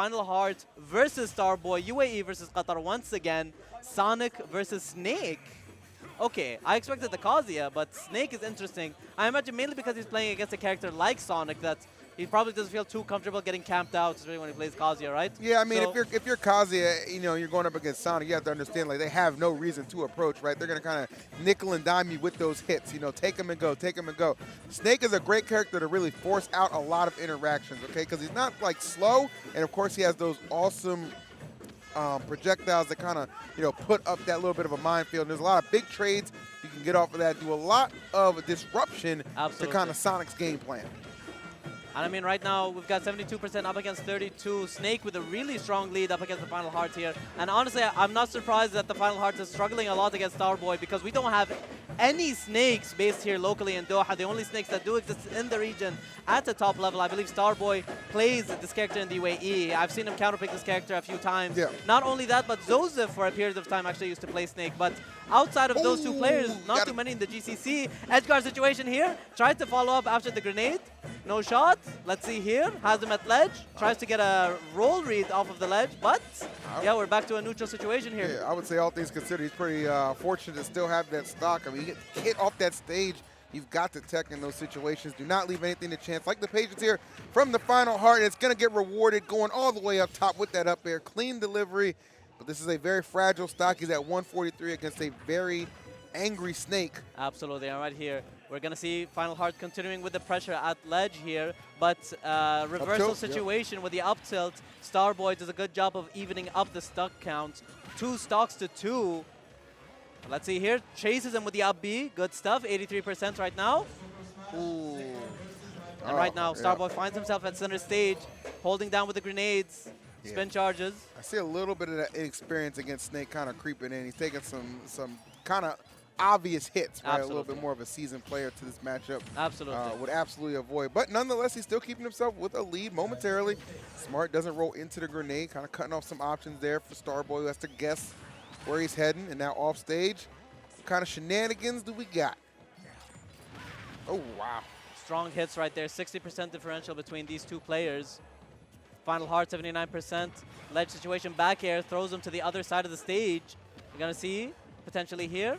Final Heart versus Starboy, UAE versus Qatar once again, Sonic versus Snake. Okay, I expected the Kazuya, but Snake is interesting. I imagine mainly because he's playing against a character like Sonic that he probably doesn't feel too comfortable getting camped out, especially when he plays Kazuya, right? Yeah, I mean, So, if you're Kazuya, you're going up against Sonic, you have to understand like they have no reason to approach, right? They're gonna kind of nickel and dime you with those hits, take them and go, take them and go. Snake is a great character to really force out a lot of interactions, okay? Because he's not like slow, and of course he has those awesome projectiles that kind of put up that little bit of a minefield. And there's a lot of big trades you can get off of that. Do a lot of disruption to kind of Sonic's game plan. and I mean, right now, we've got 72% up against 32. Snake with a really strong lead up against the Final Heart here. And honestly, I'm not surprised that the Final Heart is struggling a lot against Starboy because we don't have any snakes based here locally in Doha. The only snakes that do exist in the region at the top level, I believe Starboy plays this character in the UAE. I've seen him counterpick this character a few times. Yeah. Not only that, but Zosef for a period of time actually used to play Snake. But outside of those two players, not too many in the GCC. Edgeguard situation here. Tried to follow up after the grenade. No shot. Let's see here. Has him at ledge. Tries to get a roll read off of the ledge. But yeah, we're back to a neutral situation here. Yeah, I would say all things considered, he's pretty fortunate to still have that stock. I mean, you get hit off that stage, you've got to tech in those situations. Do not leave anything to chance. Like the patience here from the Final Heart, it's going to get rewarded going all the way up top with that up air. Clean delivery, but this is a very fragile stock. He's at 143 against a very angry Snake. Absolutely, and right here, we're going to see Final Heart continuing with the pressure at ledge here, but reversal situation with the up tilt. Starboy does a good job of evening up the stock count. 2 stocks to 2. Let's see here, chases him with the up B. Good stuff, 83% right now. Ooh. And right now, Starboy finds himself at center stage, holding down with the grenades, spin charges. I see a little bit of that inexperience against Snake kind of creeping in. He's taking some kind of obvious hits, right? Absolutely. A little bit more of a seasoned player to this matchup. Absolutely. Would absolutely avoid. But nonetheless, he's still keeping himself with a lead momentarily. Smart doesn't roll into the grenade, kind of cutting off some options there for Starboy, who has to guess where he's heading. And now off stage, what kind of shenanigans do we got? Oh, wow. Strong hits right there, 60% differential between these two players. Final Heart, 79%. Ledge situation, back air, throws him to the other side of the stage. You're going to see, potentially here.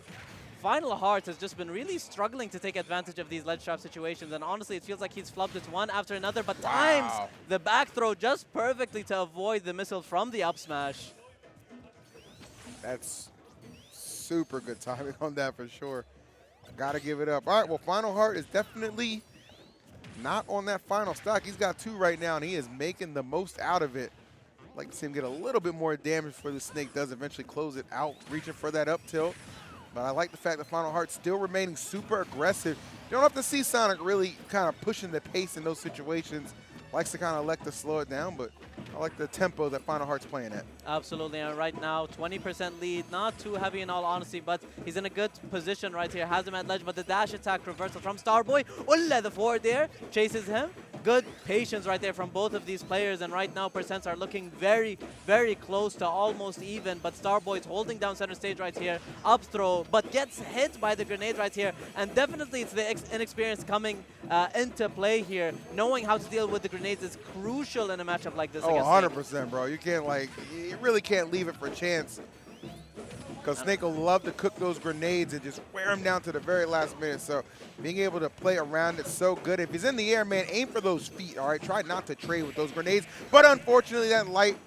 Final Heart has just been really struggling to take advantage of these ledge trap situations, and honestly, it feels like he's flubbed it one after another, but times the back throw just perfectly to avoid the missile from the up smash. That's super good timing on that for sure. Got to give it up. All right, well, Final Heart is definitely not on that final stock. He's got 2 right now, and he is making the most out of it. I'd like to see him get a little bit more damage before the Snake does eventually close it out, reaching for that up tilt. But I like the fact that Final Heart still remaining super aggressive. You don't have to see Sonic really kind of pushing the pace in those situations. Likes to kind of elect to slow it down, but I like the tempo that Final Heart's playing at. Absolutely, and right now, 20% lead. Not too heavy in all honesty, but he's in a good position right here. Has him at ledge, but the dash attack reversal from Starboy. Ulla, the forward there, chases him. Good patience right there from both of these players, and right now percents are looking very, very close to almost even, but Starboy's holding down center stage right here, up throw, but gets hit by the grenade right here, and definitely it's the inexperience coming into play here. Knowing how to deal with the grenades is crucial in a matchup like this. Oh, 100%, bro. You can't, you really can't leave it for chance. Because Snake will love to cook those grenades and just wear them down to the very last minute. So being able to play around it so good. If he's in the air, man, aim for those feet, all right? Try not to trade with those grenades. But unfortunately, that light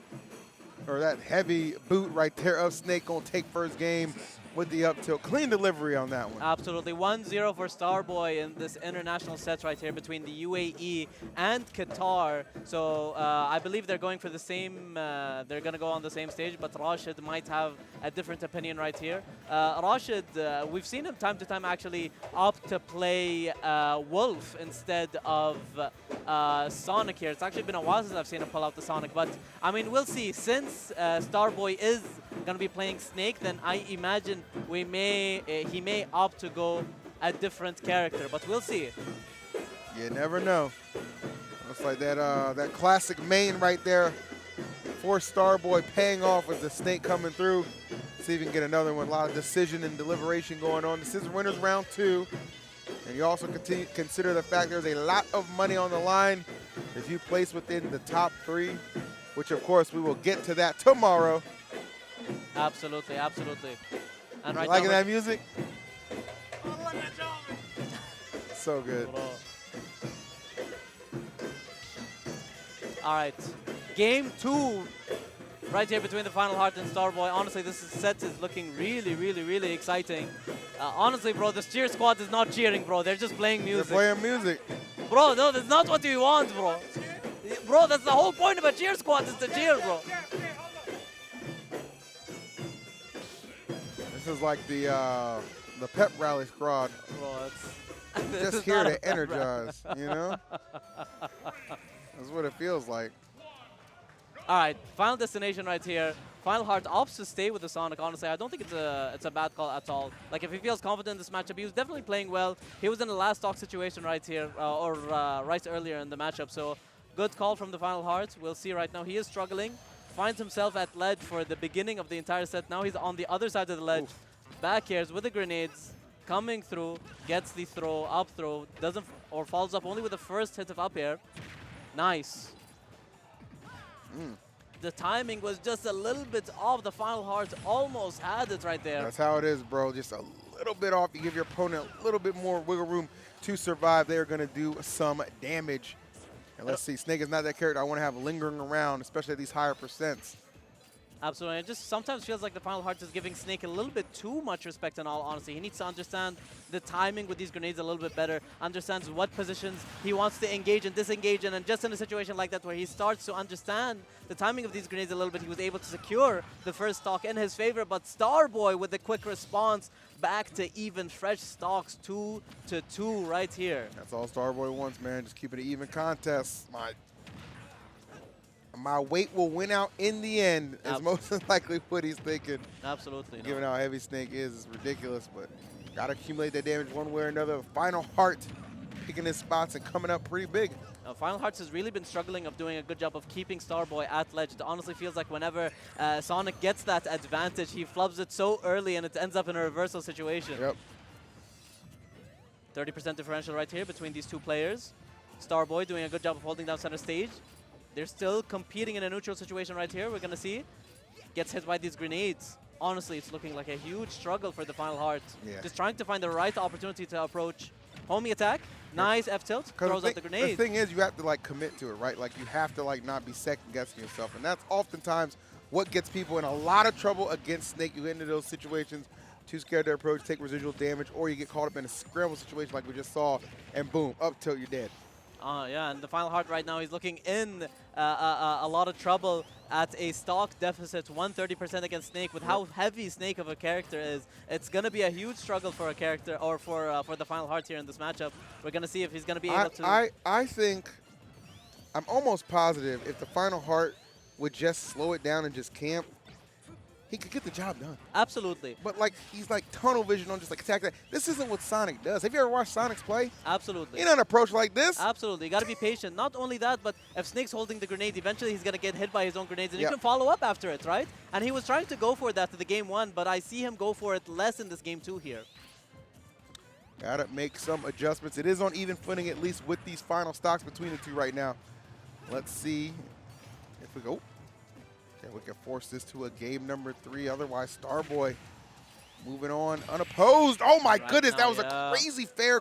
or that heavy boot right there of Snake going to take first game with the up tilt. Clean delivery on that one. Absolutely. 1-0 for Starboy in this international set right here between the UAE and Qatar. So I believe they're going for the same, they're going to go on the same stage, but Rashid might have a different opinion right here. Rashid, we've seen him time to time actually opt to play Wolf instead of Sonic here. It's actually been a while since I've seen him pull out the Sonic, but I mean, we'll see. Since Starboy is going to be playing Snake, then I imagine he may opt to go a different character, but we'll see. You never know. Looks like that classic main right there for Starboy paying off with the Snake coming through. See if we can get another one. A lot of decision and deliberation going on. This is winners round 2. And you also consider the fact there's a lot of money on the line. If you place within the top 3, which of course we will get to that tomorrow. Absolutely, absolutely. And You right liking now, that music? So good. all right, game 2 right here between the Final Heart and Starboy. Honestly, this set is looking really, really, really exciting. Honestly, bro, this cheer squad is not cheering, bro. They're just playing music. They're playing music. Bro, no, that's not what we want, bro. Bro, that's the whole point of a cheer squad is to cheer, bro. This is like the pep rally squad. Bro, it's Just here to energize, you know? That's what it feels like. All right, final destination right here. Final Heart opts to stay with the Sonic. Honestly, I don't think it's a bad call at all. Like, if he feels confident in this matchup, he was definitely playing well. He was in the last stock situation right here, or right earlier in the matchup. So, good call from the Final Heart. We'll see right now. He is struggling. Finds himself at ledge for the beginning of the entire set. Now he's on the other side of the ledge. Oof. Back airs with the grenades. Coming through. Gets the throw. Up throw. Doesn't, or follows up only with the first hit of up air. Nice. The timing was just a little bit off. The Final Heart almost had it right there. That's how it is, bro. Just a little bit off. You give your opponent a little bit more wiggle room to survive. They're going to do some damage. And let's see. Snake is not that character I want to have lingering around, especially at these higher percents. Absolutely. It just sometimes feels like the Final Heart is giving Snake a little bit too much respect, in all honesty. He needs to understand the timing with these grenades a little bit better, understands what positions he wants to engage and disengage in, and just in a situation like that where he starts to understand the timing of these grenades a little bit, he was able to secure the first stock in his favor. But Starboy with the quick response, back to even fresh stocks, 2-2 right here. That's all Starboy wants, man. Just keep it an even contest. My weight will win out in the end is most likely what he's thinking. Absolutely. Given how heavy Snake is, it's ridiculous, but got to accumulate that damage one way or another. Final Heart picking his spots and coming up pretty big. Final Hearts has really been struggling of doing a good job of keeping Starboy at ledge. It honestly feels like whenever Sonic gets that advantage, he flubs it so early and it ends up in a reversal situation. Yep. 30% differential right here between these two players. Starboy doing a good job of holding down center stage. They're still competing in a neutral situation right here. We're going to see. Gets hit by these grenades. Honestly, it's looking like a huge struggle for the Final Heart. Yeah. Just trying to find the right opportunity to approach. Homie attack. Nice F-tilt. Throws out the grenade. The thing is, you have to, like, commit to it, right? Like, you have to, like, not be second-guessing yourself. And that's oftentimes what gets people in a lot of trouble against Snake. You get into those situations, too scared to approach, take residual damage, or you get caught up in a scramble situation like we just saw, and boom, up tilt, you're dead. Yeah, and the Final Heart right now, he's looking in a lot of trouble at a stock deficit, 130% against Snake. With how heavy Snake of a character is, it's going to be a huge struggle for a character, or for the Final Heart here in this matchup. We're going to see if he's going to be able to... I think, I'm almost positive if the Final Heart would just slow it down and just camp, he could get the job done. Absolutely. But, like, he's, like, tunnel vision on just, like, attack that. This isn't what Sonic does. Have you ever watched Sonic's play? Absolutely. He doesn't approach like this. Absolutely. You got to be patient. Not only that, but if Snake's holding the grenade, eventually he's going to get hit by his own grenades, and you can follow up after it, right? And he was trying to go for that to the game 1, but I see him go for it less in this game 2 here. Got to make some adjustments. It is on even footing, at least with these final stocks between the two right now. Let's see if we go. Okay, we can force this to a game number 3. Otherwise, Starboy moving on unopposed. Oh my goodness, that was a crazy fair